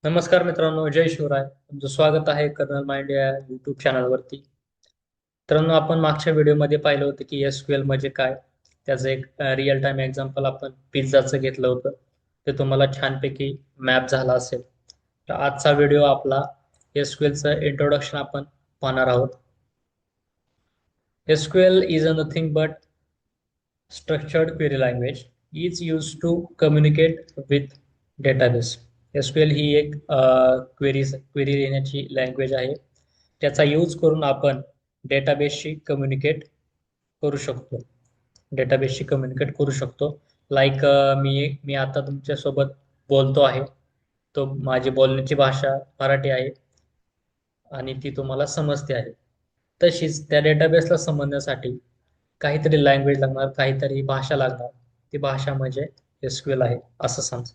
नमस्कार मित्रांनो, जय शिवराय. तुमचं स्वागत आहे कर्नल माइंड या यूट्यूब चॅनलवरती. मित्रांनो, आपण मागच्या व्हिडिओमध्ये पाहिलं होतं की एसक्यूएल म्हणजे काय. त्याचं एक रिअल टाइम एक्झाम्पल आपण पिझ्झाचं घेतलं होतं. ते तुम्हाला छानपैकी मॅप झाला असेल. तर आजचा व्हिडिओ आपला एसक्यूएलचं इंट्रोडक्शन आपण पाहणार आहोत. SQL is a nothing but structured query language is used to communicate with database. SQL ही एक क्वेरी लिहिण्याची लँग्वेज आहे. त्याचा यूज करून आपण डेटाबेसशी कम्युनिकेट करू शकतो. डेटाबेसशी कम्युनिकेट करू शकतो. लाईक मी मी आता तुमच्यासोबत बोलतो आहे. तो माझी बोलण्याची भाषा मराठी आहे आणि ती तुम्हाला समजते आहे. तशीच त्या डेटाबेसला समजण्यासाठी काहीतरी लँग्वेज लागणार, काहीतरी भाषा लागणार. ती भाषा म्हणजे एसक्यूएल आहे असं समजा.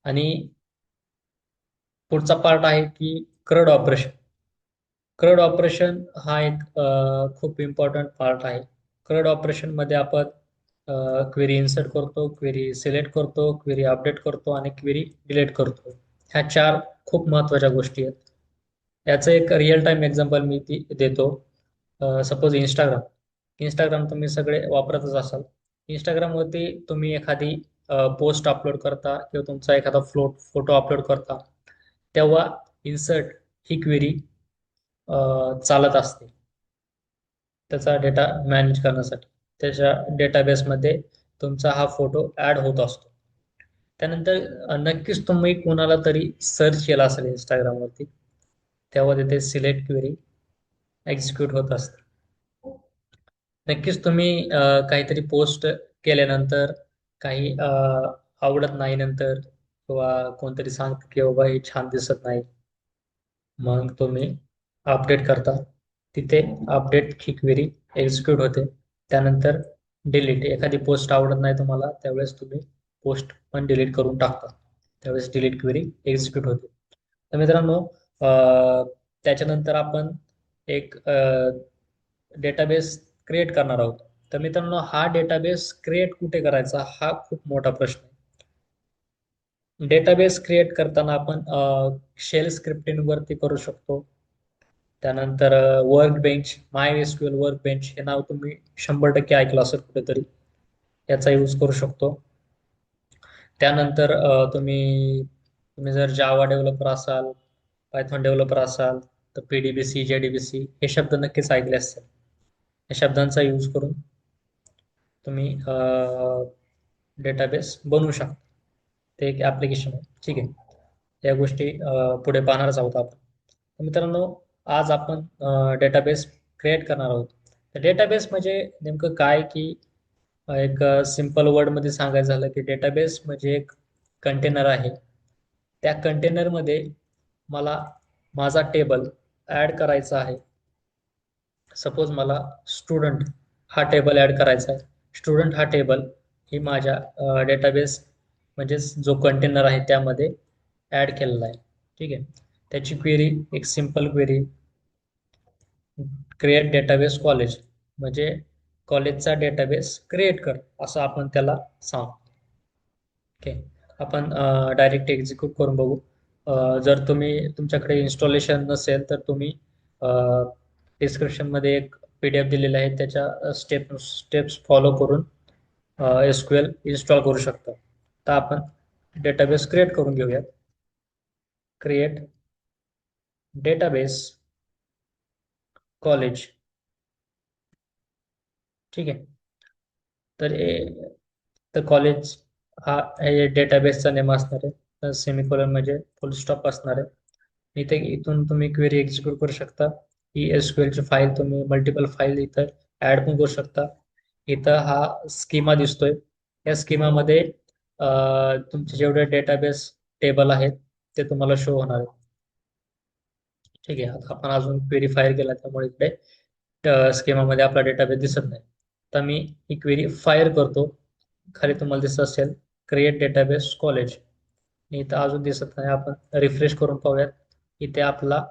आणि पुढचा पार्ट आहे की क्रड ऑपरेशन. क्रड ऑपरेशन हा एक खूप इम्पॉर्टंट पार्ट आहे. क्रड ऑपरेशन मध्ये आपण क्वेरी इन्सर्ट करतो, क्वेरी सिलेक्ट करतो, क्वेरी अपडेट करतो आणि क्वेरी डिलीट करतो. ह्या चार खूप महत्त्वाच्या गोष्टी आहेत. याचं एक रिअल टाइम एक्झाम्पल मी ती देतो. सपोज इंस्टाग्राम तुम्ही सगळे वापरतच असाल. इंस्टाग्रामवरती तुम्ही एखादी पोस्ट अपलोड करता किंवा तुमचा एखादा फोटो अपलोड करता, तेव्हा इन्सर्ट ही क्वेरी चालत असते त्याचा डेटा मॅनेज करण्यासाठी. त्याच्या डेटाबेसमध्ये तुमचा हा फोटो ॲड होत असतो. त्यानंतर नक्कीच तुम्ही कोणाला तरी सर्च केला असेल इंस्टाग्रामवरती, तेव्हा तिथे सिलेक्ट क्वेरी एक्झिक्यूट होत असते. नक्कीच तुम्ही काहीतरी पोस्ट केल्यानंतर काही आवडत नाही नंतर, किंवा कोणतरी सांगतं की बाबा हे छान दिसत नाही, मग तुम्ही अपडेट करता. तिथे अपडेट ही क्वेरी एक्झिक्यूट होते. त्यानंतर डिलीट, एखादी पोस्ट आवडत नाही तुम्हाला त्यावेळेस तुम्ही पोस्ट पण डिलीट करून टाकता. त्यावेळेस डिलीट क्वेरी एक्झिक्यूट होते. तर मित्रांनो, त्याच्यानंतर आपण एक डेटाबेस क्रिएट करणार आहोत. तर मित्रांनो, हा डेटाबेस क्रिएट कुठे करायचा हा खूप मोठा प्रश्न आहे. डेटाबेस क्रिएट करताना आपण शेल स्क्रिप्टिंग वरती करू शकतो. त्यानंतर वर्क बेंच, माय एसक्यूएल वर्क बेंच हे नाव तुम्ही 100% ऐकलं असेल कुठेतरी. याचा यूज करू शकतो. त्यानंतर तुम्ही तुम्ही जर जावा डेव्हलपर असाल, पायथॉन डेव्हलपर असाल, तर पीडीबीसी, जेडीबीसी हे शब्द नक्कीच ऐकले असतील. या शब्दांचा यूज करून तुम्ही डेटाबेस बनवू शकता. ते एक ॲप्लिकेशन आहे. ठीक आहे. या गोष्टी पुढे पाहणारच आहोत आपण. तर मित्रांनो, आज आपण डेटाबेस क्रिएट करणार आहोत. तर डेटाबेस म्हणजे नेमकं काय की एक सिंपल वर्डमध्ये सांगायचं झालं की डेटाबेस म्हणजे एक कंटेनर आहे. त्या कंटेनरमध्ये मला माझा टेबल ॲड करायचा आहे. सपोज मला स्टुडंट हा टेबल ॲड करायचा आहे. स्टुडंट हा टेबल ही माझ्या डेटाबेस म्हणजेच जो कंटेनर आहे त्यामध्ये ॲड केलेला आहे. ठीक आहे. त्याची क्वेरी एक simple query, create database college, म्हणजे कॉलेजचा डेटाबेस क्रिएट कर असं आपण त्याला सांगू. ओके. आपण डायरेक्ट एक्झिक्यूट करून बघू. जर तुमच्याकडे इन्स्टॉलेशन नसेल तर तुम्ही डिस्क्रिप्शनमध्ये एक PDF दिलेला आहे, त्याच्या स्टेप्स फॉलो करून SQL इन्स्टॉल करू शकता. तर आपण डेटाबेस क्रिएट करून घेऊयात. Create database college. ठीक आहे. तर तर कॉलेज हा हे डेटाबेसचा नेम असणार आहे. तर सेमिकोलॉन म्हणजे फुल स्टॉप असणार आहे. इथून तुम्ही क्वेरी एक्झिक्यूट करू शकता. ही SQL ची फाईल तुम्ही मल्टिपल फाईल इथं ऍड पण करू शकता. इथं हा स्कीमा दिसतोय. या स्कीमामध्ये तुमचे जेवढे डेटाबेस टेबल आहेत ते तुम्हाला शो होणार आहेत. ठीक आहे. आता आपण अजून क्वेरी फायर केला त्यामुळे इकडे स्कीमामध्ये आपला डेटाबेस दिसत नाही. तर मी ही क्वेरी फायर करतो. खाली तुम्हाला दिसत असेल क्रिएट डेटाबेस कॉलेज. इथं अजून दिसत नाही. आपण रिफ्रेश करून पाहूयात. इथे आपला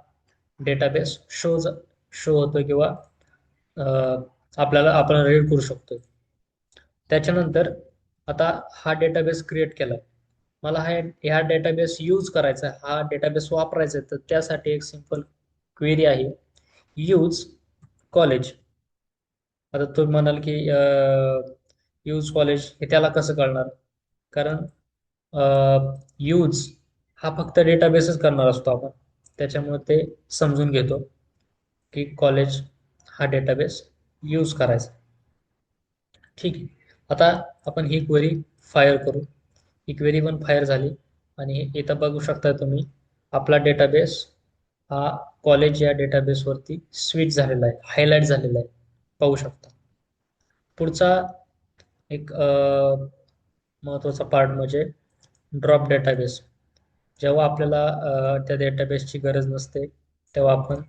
डेटाबेस शो होतो, किंवा आपण रीड करू शकतो. त्याच्यानंतर आता हा डेटाबेस क्रिएट केला. मला ह्या डेटाबेस यूज करायचा आहे, हा डेटाबेस वापरायचा आहे, तर त्यासाठी एक सिंपल क्वेरी आहे, यूज कॉलेज. आता तुम्ही म्हणाल की यूज कॉलेज हे त्याला कसं कळणार? कारण यूज हा फक्त डेटाबेसच करणार असतो आपण, त्याच्यामुळे ते समजून घेतो की कॉलेज हा डेटाबेस यूज करायचा. ठीक आहे. आता आपण ही क्वेरी फायर करू. ही क्वेरी पण फायर झाली आणि इथं बघू शकता तुम्ही आपला डेटाबेस हा कॉलेज या डेटाबेसवरती स्विच झालेला आहे, हायलाइट झालेला आहे, पाहू शकता. पुढचा एक महत्त्वाचा पार्ट म्हणजे ड्रॉप डेटाबेस. जेव्हा आपल्याला त्या डेटाबेसची गरज नसते तेव्हा आपण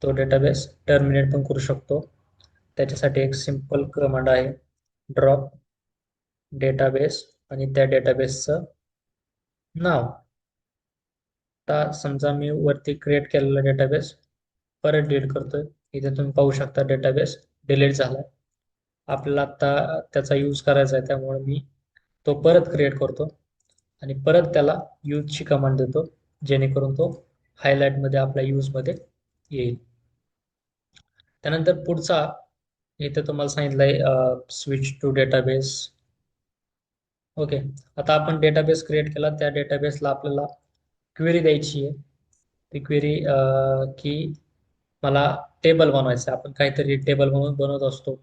तो डेटाबेस टर्मिनेट पण करू शकतो. त्याच्यासाठी एक सिंपल कमांड आहे, ड्रॉप डेटाबेस आणि त्या डेटाबेसचं नाव. आता समजा मी वरती क्रिएट केलेला डेटाबेस परत डिलीट करतोय. इथे तुम्ही पाहू शकता डेटाबेस डिलीट झालाय. आपल्याला आता त्याचा यूज करायचा आहे, त्यामुळे मी तो परत क्रिएट करतो आणि परत त्याला यूजची कमांड देतो, जेणेकरून तो हायलाइटमध्ये आपल्या यूजमध्ये येईल. त्यानंतर पुढचा इथे तुम्हाला सांगितलंय स्विच टू डेटाबेस. ओके. आता आपण डेटाबेस क्रिएट केला, त्या डेटाबेसला आपल्याला क्वेरी द्यायची आहे. ती क्वेरी की मला टेबल बनवायचं आहे. आपण काहीतरी टेबल बनवत असतो.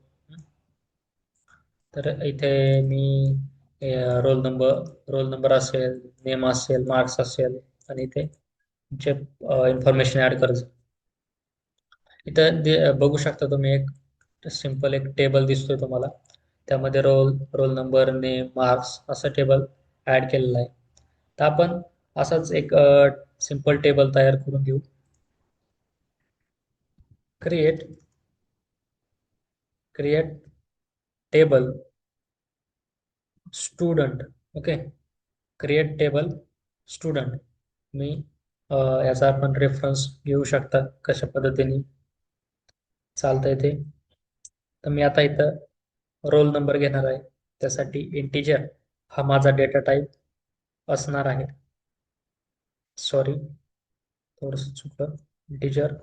तर इथे मी रोल नंबर असेल, नेम असेल, मार्क्स असेल आणि इथे तुमचे इन्फॉर्मेशन ऍड करायचं. इथं बघू शकता तुम्ही एक सिंपल एक टेबल दिसतोय तुम्हाला. त्यामध्ये रोल नंबर, नेम, मार्क्स असं टेबल ऍड केलेलं आहे. तर आपण असाच एक सिंपल टेबल तयार करून घेऊ. Create create table student. Okay. Create table student. मी याचा आपण रेफरन्स घेऊ शकता कशा पद्धतीने चालतंय ते. तर मी आता इथं रोल नंबर घेणार आहे. त्यासाठी इंटिजर हा माझा डेटा टाईप असणार आहे. सॉरी, थोडंसं चुकलं. Integer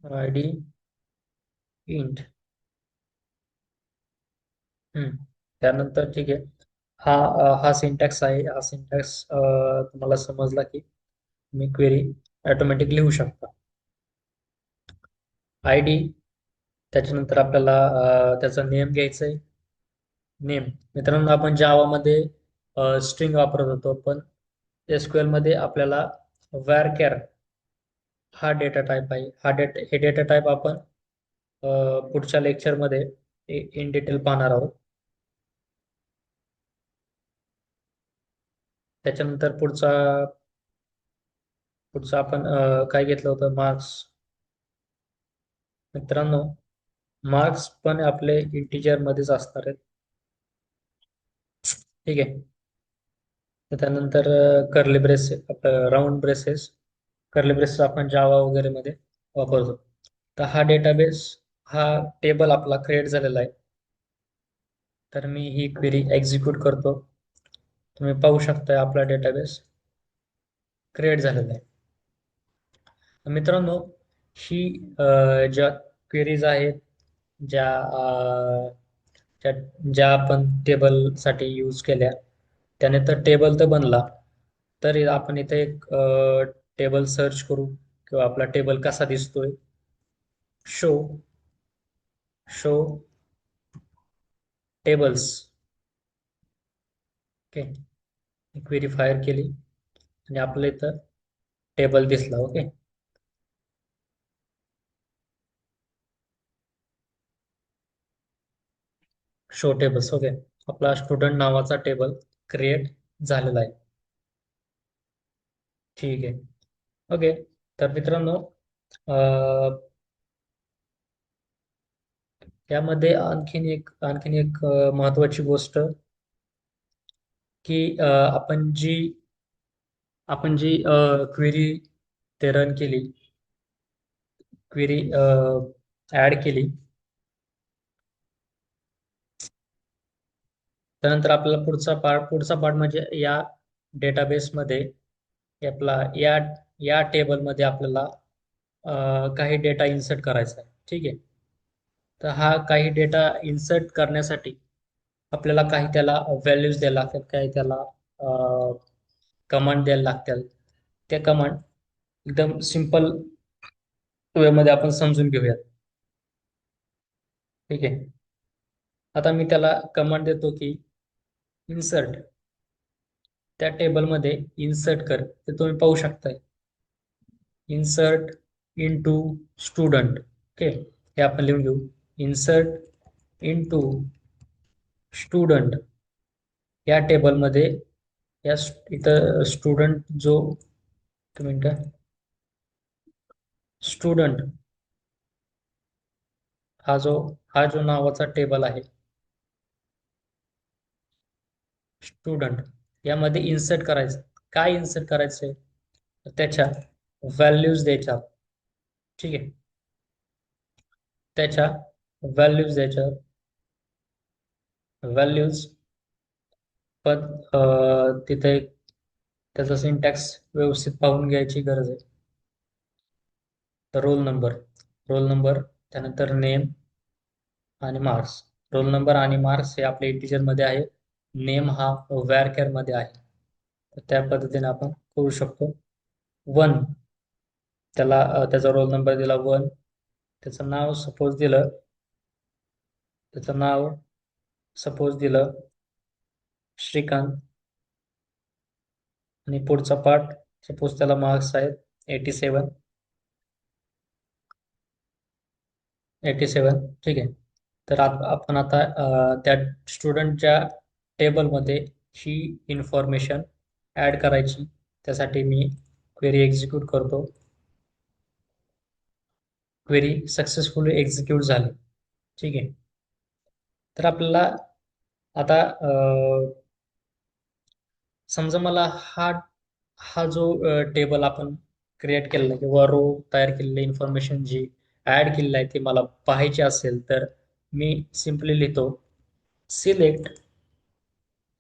I D int. त्यानंतर ठीक आहे. हा सिंटॅक्स आहे. हा सिंटॅक्स तुम्हाला समजला की तुम्ही क्वेरी ऑटोमॅटिक लिहू शकता. आय डी, त्याच्यानंतर आपल्याला त्याचा नेम घ्यायचा आहे. नेम मित्रांनो, आपण जावामध्ये स्ट्रिंग वापरत होतो, पण एसक्यूएल मध्ये आपल्याला varchar हा डेटा टाईप आहे. हे डेटा टाईप आपण पुढच्या लेक्चरमध्ये इन डिटेल पाहणार आहोत. त्याच्यानंतर पुढचा आपण काय घेतलं होतं, मार्क्स. मित्रांनो, मार्क्स पण आपले इंटिजर मध्येच असणार आहेत. ठीक आहे. तर त्यानंतर curly brace, round braces. Curly braces आपण जावा वगैरे मध्ये वापरतो. तर हा डेटाबेस, हा टेबल आपला क्रिएट झालेला आहे. तर मी ही क्वेरी एक्झिक्यूट करतो. तुम्ही पाहू शकता आपला डेटाबेस क्रिएट झालेला आहे. मित्रांनो, ही ज्या क्वेरीज आहेत, ज्या अ, ज्या ज्या आपण टेबलसाठी यूज केल्या, त्याने तर टेबल तर बनला. तर आपण इथे एक टेबल सर्च करू किंवा आपला टेबल कसा दिसतोय. Show show tables. Okay. Query fire केली आणि आपल्या इथं टेबल दिसला. ओके. Show tables. ओके. आपला स्टुडंट नावाचा टेबल क्रिएट झालेला आहे. ठीक आहे. ओके. तर मित्रांनो, यामध्ये आणखीन एक महत्वाची गोष्ट की आपण जी क्वेरी ते रन केली, क्वेरी ऍड केली, त्यानंतर आपल्याला पुढचा पार्ट म्हणजे या डेटाबेसमध्ये आपला या टेबलमध्ये आपल्याला काही डेटा इन्सर्ट करायचा आहे. ठीक आहे. तर हा काही डेटा इन्सर्ट करण्यासाठी आपल्याला काही त्याला व्हॅल्यूज द्यायला लागतात, काही त्याला कमांड द्यायला लागतात. त्या कमांड एकदम सिंपल वेमध्ये आपण समजून घेऊयात. ठीक आहे. आता मी त्याला कमांड देतो की इन्सर्ट, त्या टेबलमध्ये इन्सर्ट कर. ते तुम्ही पाहू शकताय, इन्सर्ट इनटू स्टुडंट. ओके, हे आपण लिहून घेऊ. इन्सर्ट इनटू स्टुडंट या टेबलमध्ये इथं स्टुडंट जो, एक मिनिट, स्टुडंट हा जो नावाचा टेबल आहे, स्टुडंट, यामध्ये इन्सर्ट करायचं. काय इन्सर्ट करायचंय? त्याच्या व्हॅल्यूज द्यायच्या. ठीक आहे. त्याच्या व्हॅल्यूज द्यायच्या. व्हॅल्यूज पण तिथे त्याचा सिंटॅक्स व्यवस्थित पाहून घ्यायची गरज आहे. तर रोल नंबर, त्यानंतर नेम आणि मार्क्स. रोल नंबर आणि मार्क्स हे आपल्या इंटिजर मध्ये आहे. नेम हा varchar मध्ये आहे. तर त्या पद्धतीने आपण करू शकतो. वन, त्याचा रोल नंबर दिला 1. त्याचं नाव सपोज दिलं श्रीकांत. आणि पुढचा पार्ट, सपोज त्याला मार्क्स आहेत 87. 87. ठीक आहे. तर आपण आता त्या स्टुडंटच्या टेबलमध्ये ही इन्फॉर्मेशन ऍड करायची. त्यासाठी मी क्वेरी एक्झिक्यूट करतो. क्वेरी सक्सेसफुली एक्झिक्यूट झाली. ठीक आहे. तर आपल्याला आता समजा मला हा हा जो टेबल आपण क्रिएट केलेला आहे किंवा रो तयार केलेली इन्फॉर्मेशन जी ऍड केलेली आहे ती मला पाहायची असेल, तर मी सिम्पली लिहितो सिलेक्ट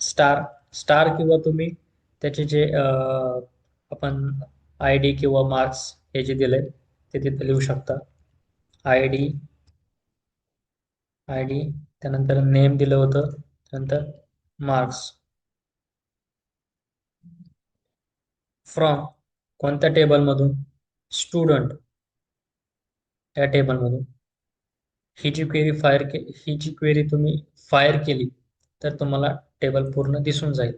स्टार. स्टार किंवा तुम्ही त्याचे जे आपण आय डी किंवा मार्क्स हे जे दिले ते तिथे लिहू शकता. आय डी, त्यानंतर नेम दिलं होतं, त्यानंतर मार्क्स. फ्रॉम कोणत्या टेबलमधून? स्टुडंट या टेबलमधून. ही जी क्वेरी तुम्ही फायर केली तर तुम्हाला टेबल पूर्ण दिसून जाईल.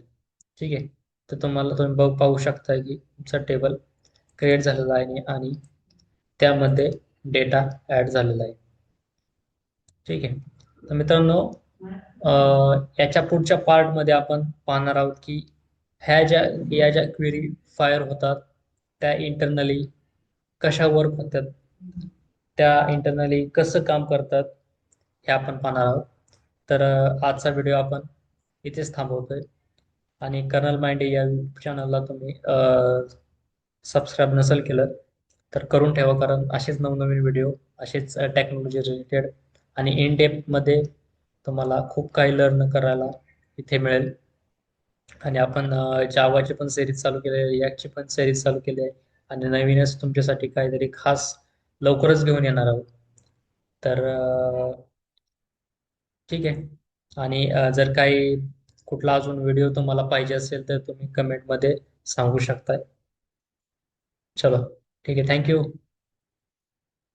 ठीक आहे. तर तुम्ही पाहू शकता की तुमचा टेबल क्रिएट झालेला आहे आणि त्यामध्ये डेटा ऍड झालेला आहे. ठीक आहे. तर मित्रांनो, याच्या पुढच्या पार्टमध्ये आपण पाहणार आहोत की या ज्या क्वेरी फायर होतात त्या इंटरनली कशा वर्क होतात, त्या इंटरनली कसं काम करतात, हे आपण पाहणार आहोत. तर आजचा व्हिडिओ आपण इथेच थांबवतोय. आणि कर्नल माइंडे या यूट्यूब चॅनलला तुम्ही सबस्क्राईब नसेल केलं तर करून ठेवा, कारण असेच नवनवीन व्हिडिओ, असेच टेक्नॉलॉजी रिलेटेड आणि इन डेप्थमध्ये तुम्हाला खूप काही लर्न करायला इथे मिळेल. आणि आपण जावाची पण सिरीज चालू केली आहे, रिॲक्टची पण सिरीज चालू केली आहे आणि नवीनच तुमच्यासाठी काहीतरी खास लवकरच घेऊन येणार आहोत. तर ठीक आहे. आणि जर काही कुठला अजून व्हिडिओ तुम्हाला पाहिजे असेल तर तुम्ही कमेंटमध्ये सांगू शकताय. चलो, ठीक आहे. थँक्यू.